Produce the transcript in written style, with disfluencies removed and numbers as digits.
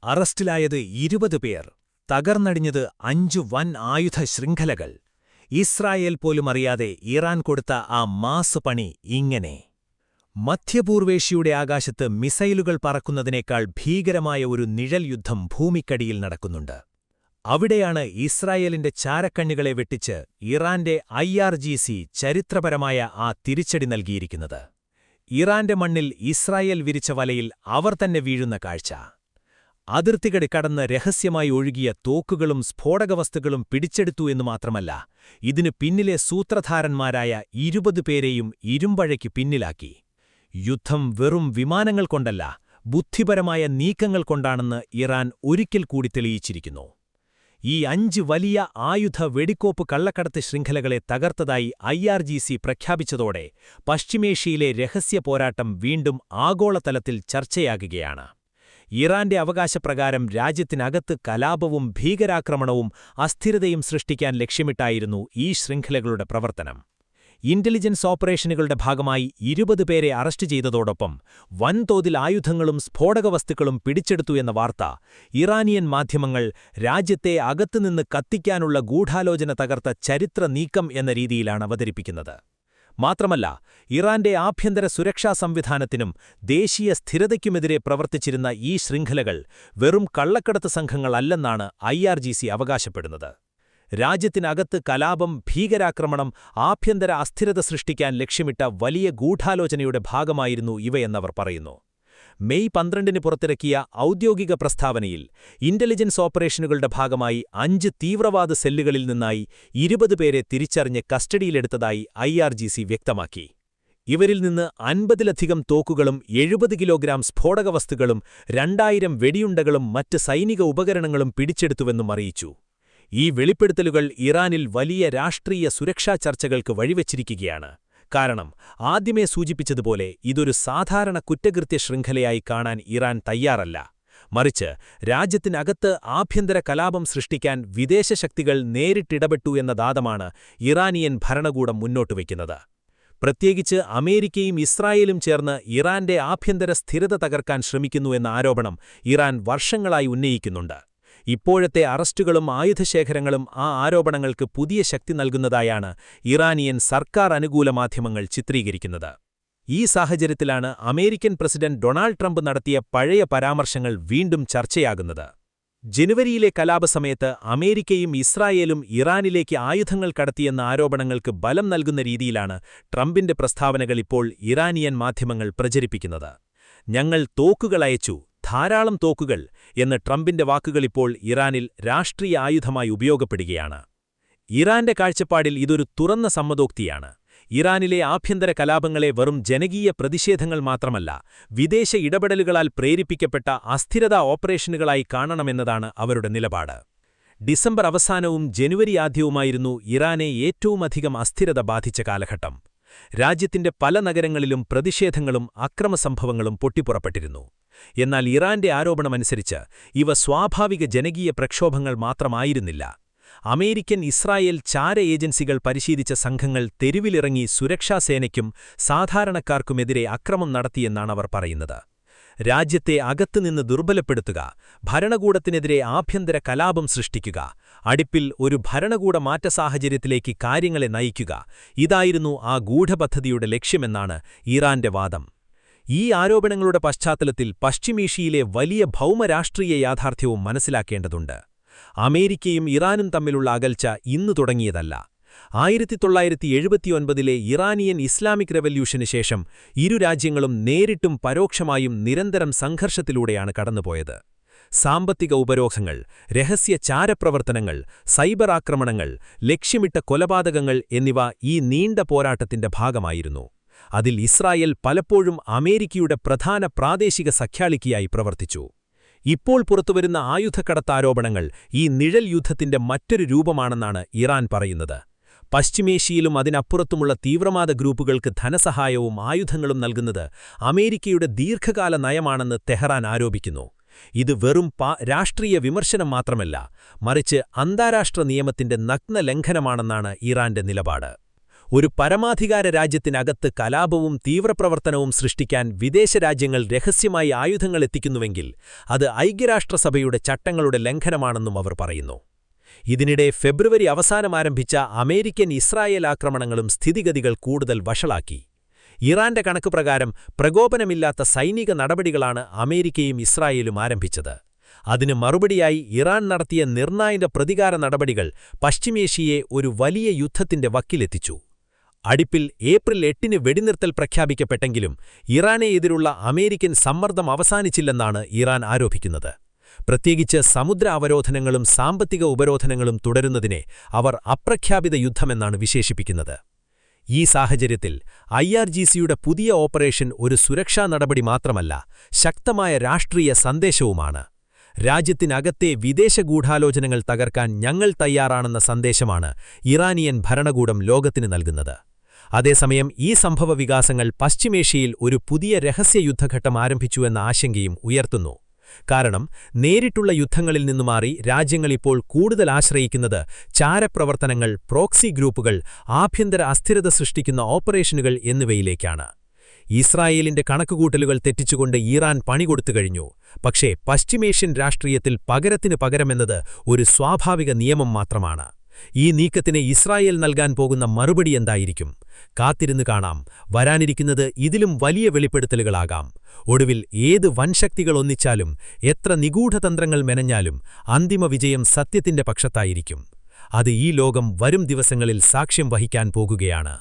അറസ്റ്റിലായത് 20 പേർ, തകർന്നടിഞ്ഞത് 5 വൻ ആയുധ ശൃംഖലകൾ. ഇസ്രായേൽ പോലും അറിയാതെ ഇറാൻ കൊടുത്ത ആ മാസ് പണി ഇങ്ങനെ. മധ്യപൂർവേഷ്യയുടെ ആകാശത്ത് മിസൈലുകൾ പറക്കുന്നതിനേക്കാൾ ഭീകരമായ ഒരു നിഴൽ യുദ്ധം ഭൂമിക്കടിയിൽ നടക്കുന്നുണ്ട്. അവിടെയാണ് ഇസ്രായേലിന്റെ ചാരക്കണ്ണികളെ വെട്ടിച്ച് ഇറാന്റെ IRGC ചരിത്രപരമായ ആ തിരിച്ചടി നൽകിയിരിക്കുന്നത്. ഇറാന്റെ മണ്ണിൽ ഇസ്രായേൽ വിരിച്ച വലയിൽ അവർ തന്നെ വീഴുന്ന കാഴ്ച. അതിർത്തികടി കടന്ന് രഹസ്യമായി ഒഴുകിയ തോക്കുകളും സ്ഫോടകവസ്തുക്കളും പിടിച്ചെടുത്തു എന്നു മാത്രമല്ല, ഇതിനു പിന്നിലെ സൂത്രധാരന്മാരായ 20 പേരെയും ഇരുമ്പഴയ്ക്ക് പിന്നിലാക്കി. യുദ്ധം വെറും വിമാനങ്ങൾ കൊണ്ടല്ല, ബുദ്ധിപരമായ നീക്കങ്ങൾ കൊണ്ടാണെന്ന് ഇറാൻ ഒരിക്കൽ കൂടി തെളിയിച്ചിരിക്കുന്നു. ഈ 5 വലിയ ആയുധ വെടിക്കോപ്പ് കള്ളക്കടത്ത് ശൃംഖലകളെ തകർത്തതായി IRGC പ്രഖ്യാപിച്ചതോടെ പശ്ചിമേഷ്യയിലെ രഹസ്യ പോരാട്ടം വീണ്ടും ആഗോളതലത്തിൽ ചർച്ചയാകുകയാണ്. ഇറാന്റെ അവകാശപ്രകാരം രാജ്യത്തിനകത്ത് കലാപവും ഭീകരാക്രമണവും അസ്ഥിരതയും സൃഷ്ടിക്കാൻ ലക്ഷ്യമിട്ടായിരുന്നു ഈ ശൃംഖലകളുടെ പ്രവർത്തനം. ഇന്റലിജൻസ് ഓപ്പറേഷനുകളുടെ ഭാഗമായി 20 പേരെ അറസ്റ്റ് ചെയ്തതോടൊപ്പം വൻതോതിൽ ആയുധങ്ങളും സ്ഫോടകവസ്തുക്കളും പിടിച്ചെടുത്തു എന്ന വാർത്ത ഇറാനിയൻ മാധ്യമങ്ങൾ രാജ്യത്തെ അകത്തുനിന്ന് കത്തിക്കാനുള്ള ഗൂഢാലോചന തകർത്ത ചരിത്ര നീക്കം എന്ന രീതിയിലാണ് അവതരിപ്പിക്കുന്നത്. മാത്രമല്ല, ഇറാന്റെ ആഭ്യന്തര സുരക്ഷാ സംവിധാനത്തിനും ദേശീയ സ്ഥിരതയ്ക്കുമെതിരെ പ്രവർത്തിച്ചിരുന്ന ഈ ശൃംഖലകൾ വെറും കള്ളക്കടത്ത് സംഘങ്ങളല്ലെന്നാണ് IRGC അവകാശപ്പെടുന്നത്. രാജ്യത്തിനകത്ത് കലാപം, ഭീകരാക്രമണം, ആഭ്യന്തര അസ്ഥിരത സൃഷ്ടിക്കാൻ ലക്ഷ്യമിട്ട വലിയ ഗൂഢാലോചനയുടെ ഭാഗമായിരുന്നു ഇവയെന്നവർ പറയുന്നു. മെയ് 12-ന് പുറത്തിറക്കിയ ഔദ്യോഗിക പ്രസ്താവനയിൽ ഇന്റലിജൻസ് ഓപ്പറേഷനുകളുടെ ഭാഗമായി 5 തീവ്രവാദ സെല്ലുകളിൽ നിന്നായി 20 പേരെ തിരിച്ചറിഞ്ഞ് കസ്റ്റഡിയിലെടുത്തതായി IRGC വ്യക്തമാക്കി. ഇവരിൽ നിന്ന് 50-ലധികം തോക്കുകളും 70 കിലോഗ്രാം സ്ഫോടകവസ്തുക്കളും 2000 വെടിയുണ്ടകളും മറ്റ് സൈനിക ഉപകരണങ്ങളും പിടിച്ചെടുത്തുവെന്നും അറിയിച്ചു. ഈ വെളിപ്പെടുത്തലുകൾ ഇറാനിൽ വലിയ രാഷ്ട്രീയ സുരക്ഷാ ചർച്ചകൾക്ക് വഴിവെച്ചിരിക്കുകയാണ്. കാരണം ആദ്യമേ സൂചിപ്പിച്ചതുപോലെ ഇതൊരു സാധാരണ കുറ്റകൃത്യ ശൃംഖലയായി കാണാൻ ഇറാൻ തയ്യാറല്ല. മറിച്ച് രാജ്യത്തിനകത്ത് ആഭ്യന്തര കലാപം സൃഷ്ടിക്കാൻ വിദേശ ശക്തികൾ നേരിട്ടിടപെട്ടു എന്ന വാദമാണ് ഇറാനിയൻ ഭരണകൂടം മുന്നോട്ടുവയ്ക്കുന്നത്. പ്രത്യേകിച്ച് അമേരിക്കയും ഇസ്രായേലും ചേർന്ന് ഇറാന്റെ ആഭ്യന്തര സ്ഥിരത തകർക്കാൻ ശ്രമിക്കുന്നു എന്ന ആരോപണം ഇറാൻ വർഷങ്ങളായി ഉന്നയിക്കുന്നുണ്ട്. ഇപ്പോഴത്തെ അറസ്റ്റുകളും ആയുധശേഖരങ്ങളും ആ ആരോപണങ്ങൾക്ക് പുതിയ ശക്തി നൽകുന്നതായാണ് ഇറാനിയൻ സർക്കാർ അനുകൂല മാധ്യമങ്ങൾ ചിത്രീകരിക്കുന്നത്. ഈ സാഹചര്യത്തിലാണ് അമേരിക്കൻ പ്രസിഡന്റ് ഡൊണാൾഡ് ട്രംപ് നടത്തിയ പഴയ പരാമർശങ്ങൾ വീണ്ടും ചർച്ചയാകുന്നത്. ജനുവരിയിലെ കലാപസമയത്ത് അമേരിക്കയും ഇസ്രായേലും ഇറാനിലേക്ക് ആയുധങ്ങൾ കടത്തിയെന്ന ആരോപണങ്ങൾക്ക് ബലം നൽകുന്ന രീതിയിലാണ് ട്രംപിന്റെ പ്രസ്താവനകൾ ഇപ്പോൾ ഇറാനിയൻ മാധ്യമങ്ങൾ പ്രചരിപ്പിക്കുന്നത്. ഞങ്ങൾ തോക്കുകൾ അയച്ചു, ധാരാളം തോക്കുകൾ എന്ന് ട്രംപിന്റെ വാക്കുകളിപ്പോൾ ഇറാനിൽ രാഷ്ട്രീയ ആയുധമായി ഉപയോഗപ്പെടുകയാണ്. ഇറാന്റെ കാഴ്ചപ്പാടിൽ ഇതൊരു തുറന്ന സമ്മതോക്തിയാണ്. ഇറാനിലെ ആഭ്യന്തര കലാപങ്ങളെ വെറും ജനകീയ പ്രതിഷേധങ്ങൾ മാത്രമല്ല, വിദേശ ഇടപെടലുകളാൽ പ്രേരിപ്പിക്കപ്പെട്ട അസ്ഥിരതാ ഓപ്പറേഷനുകളായി കാണണമെന്നതാണ് അവരുടെ നിലപാട്. ഡിസംബർ അവസാനവും ജനുവരി ആദ്യവുമായിരുന്നു ഇറാനെ ഏറ്റവുമധികം അസ്ഥിരത ബാധിച്ച കാലഘട്ടം. രാജ്യത്തിന്റെ പല നഗരങ്ങളിലും പ്രതിഷേധങ്ങളും അക്രമസംഭവങ്ങളും പൊട്ടിപ്പുറപ്പെട്ടിരുന്നു. എന്നാൽ ഇറാന്റെ ആരോപണമനുസരിച്ച് ഇവ സ്വാഭാവിക ജനകീയ പ്രക്ഷോഭങ്ങൾ മാത്രമായിരുന്നില്ല. അമേരിക്കൻ, ഇസ്രായേൽ ചാര ഏജൻസികൾ പരിശീലിച്ച സംഘങ്ങൾ തെരുവിലിറങ്ങി സുരക്ഷാസേനയ്ക്കും സാധാരണക്കാർക്കുമെതിരെ അക്രമം നടത്തിയെന്നാണവർ പറയുന്നത്. രാജ്യത്തെ അകത്തുനിന്ന് ദുർബലപ്പെടുത്തുക, ഭരണകൂടത്തിനെതിരെ ആഭ്യന്തര കലാപം സൃഷ്ടിക്കുക, അടുപ്പിൽ ഒരു ഭരണകൂട മാറ്റ സാഹചര്യത്തിലേക്ക് കാര്യങ്ങളെ നയിക്കുക, ഇതായിരുന്നു ആ ഗൂഢപദ്ധതിയുടെ ലക്ഷ്യമെന്നാണ് ഇറാന്റെ വാദം. ഈ ആരോപണങ്ങളുടെ പശ്ചാത്തലത്തിൽ പശ്ചിമേഷ്യയിലെ വലിയ ഭൗമരാഷ്ട്രീയ യാഥാർത്ഥ്യവും മനസ്സിലാക്കേണ്ടതുണ്ട്. അമേരിക്കയും ഇറാനും തമ്മിലുള്ള അകൽച്ച ഇന്നു തുടങ്ങിയതല്ല. 1979-ലെ ഇറാനിയൻ ഇസ്ലാമിക് റെവല്യൂഷന് ശേഷം ഇരു രാജ്യങ്ങളും നേരിട്ടും പരോക്ഷമായും നിരന്തരം സംഘർഷത്തിലൂടെയാണ് കടന്നുപോയത്. സാമ്പത്തിക ഉപരോധങ്ങൾ, രഹസ്യ ചാരപ്രവർത്തനങ്ങൾ, സൈബർ ആക്രമണങ്ങൾ, ലക്ഷ്യമിട്ട കൊലപാതകങ്ങൾ എന്നിവ ഈ നീണ്ട പോരാട്ടത്തിന്റെ ഭാഗമായിരുന്നു. അതിൽ ഇസ്രായേൽ പലപ്പോഴും അമേരിക്കയുടെ പ്രധാന പ്രാദേശിക സഖ്യാളിക്കായി പ്രവർത്തിച്ചു. ഇപ്പോൾ പുറത്തുവരുന്ന ആയുധക്കടത്താരോപണങ്ങൾ ഈ നിഴൽ യുദ്ധത്തിന്റെ മറ്റൊരു രൂപമാണെന്നാണ് ഇറാൻ പറയുന്നത്. പശ്ചിമേഷ്യയിലും അതിനപ്പുറത്തുമുള്ള തീവ്രവാദ ഗ്രൂപ്പുകൾക്ക് ധനസഹായവും ആയുധങ്ങളും നൽകുന്നത് അമേരിക്കയുടെ ദീർഘകാല നയമാണെന്ന് തെഹ്റാൻ ആരോപിക്കുന്നു. ഇത് വെറും രാഷ്ട്രീയ വിമർശനം മാത്രമല്ല, മറിച്ച് അന്താരാഷ്ട്ര നിയമത്തിന്റെ നഗ്ന ലംഘനമാണെന്നാണ് ഇറാന്റെ നിലപാട്. ഒരു പരമാധികാര രാജ്യത്തിനകത്ത് കലാപവും തീവ്രപ്രവർത്തനവും സൃഷ്ടിക്കാൻ വിദേശ രാജ്യങ്ങൾ രഹസ്യമായി ആയുധങ്ങൾ എത്തിക്കുന്നുവെങ്കിൽ അത് ഐക്യരാഷ്ട്രസഭയുടെ ചട്ടങ്ങളുടെ ലംഘനമാണെന്നും അവർ പറയുന്നു. ഇതിനിടെ ഫെബ്രുവരി അവസാനം ആരംഭിച്ച അമേരിക്കൻ ഇസ്രായേൽ ആക്രമണങ്ങളും സ്ഥിതിഗതികൾ കൂടുതൽ വഷളാക്കി. ഇറാന്റെ കണക്കുപ്രകാരം പ്രകോപനമില്ലാത്ത സൈനിക നടപടികളാണ് അമേരിക്കയും ഇസ്രായേലും ആരംഭിച്ചത്. അതിന് മറുപടിയായി ഇറാൻ നടത്തിയ നിർണായക പ്രതികാര നടപടികൾ പശ്ചിമേഷ്യയെ ഒരു വലിയ യുദ്ധത്തിന്റെ വക്കിലെത്തിച്ചു. അടിപ്പിൽ ഏപ്രിൽ 8-ന് വെടിനിർത്തൽ പ്രഖ്യാപിക്കപ്പെട്ടെങ്കിലും ഇറാനെ എതിരുള്ള അമേരിക്കൻ സമ്മർദ്ദം അവസാനിച്ചില്ലെന്നാണ് ഇറാൻ ആരോപിക്കുന്നത്. പ്രത്യേകിച്ച് സമുദ്ര അവരോധനങ്ങളും സാമ്പത്തിക ഉപരോധനങ്ങളും തുടരുന്നതിനെ അവർ അപ്രഖ്യാപിത യുദ്ധമെന്നാണ് വിശേഷിപ്പിക്കുന്നത്. ഈ സാഹചര്യത്തിൽ IRGCയുടെ പുതിയ ഓപ്പറേഷൻ ഒരു സുരക്ഷാ നടപടി മാത്രമല്ല, ശക്തമായ രാഷ്ട്രീയ സന്ദേശവുമാണ്. രാജ്യത്തിനകത്തെ വിദേശ ഗൂഢാലോചനകൾ തകർക്കാൻ ഞങ്ങൾ തയ്യാറാണെന്ന സന്ദേശമാണ് ഇറാനിയൻ ഭരണകൂടം ലോകത്തിന് നൽകുന്നത്. അതേസമയം ഈ സംഭവവികാസങ്ങൾ പശ്ചിമേഷ്യയിൽ ഒരു പുതിയ രഹസ്യയുദ്ധഘട്ടം ആരംഭിച്ചുവെന്ന ആശങ്കയും ഉയർത്തുന്നു. കാരണം നേരിട്ടുള്ള യുദ്ധങ്ങളിൽ നിന്നുമാറി രാജ്യങ്ങളിപ്പോൾ കൂടുതൽ ആശ്രയിക്കുന്നത് ചാരപ്രവർത്തനങ്ങൾ, പ്രോക്സി ഗ്രൂപ്പുകൾ, ആഭ്യന്തര അസ്ഥിരത സൃഷ്ടിക്കുന്ന ഓപ്പറേഷനുകൾ എന്നിവയിലേക്കാണ്. ഇസ്രായേലിന്റെ കണക്കുകൂട്ടലുകൾ തെറ്റിച്ചുകൊണ്ട് ഇറാൻ പണികൊടുത്തു കഴിഞ്ഞു. പക്ഷേ പശ്ചിമേഷ്യൻ രാഷ്ട്രീയത്തിൽ പകരത്തിന് പകരമെന്നത് ഒരു സ്വാഭാവിക നിയമം മാത്രമാണ്. ഈ നീക്കത്തിന് ഇസ്രായേൽ നൽകാൻ പോകുന്ന മറുപടി എന്തായിരിക്കും? കാത്തിരുന്ന് കാണാം. വരാനിരിക്കുന്നത് ഇതിലും വലിയ വെളിപ്പെടുത്തലുകളാകാം. ഒടുവിൽ ഏത് വൻശക്തികൾ ഒന്നിച്ചാലും, എത്ര നിഗൂഢതന്ത്രങ്ങൾ മെനഞ്ഞാലും അന്തിമ വിജയം സത്യത്തിന്റെ പക്ഷത്തായിരിക്കും. അത് ഈ ലോകം വരും ദിവസങ്ങളിൽ സാക്ഷ്യം വഹിക്കാൻ പോകുകയാണ്.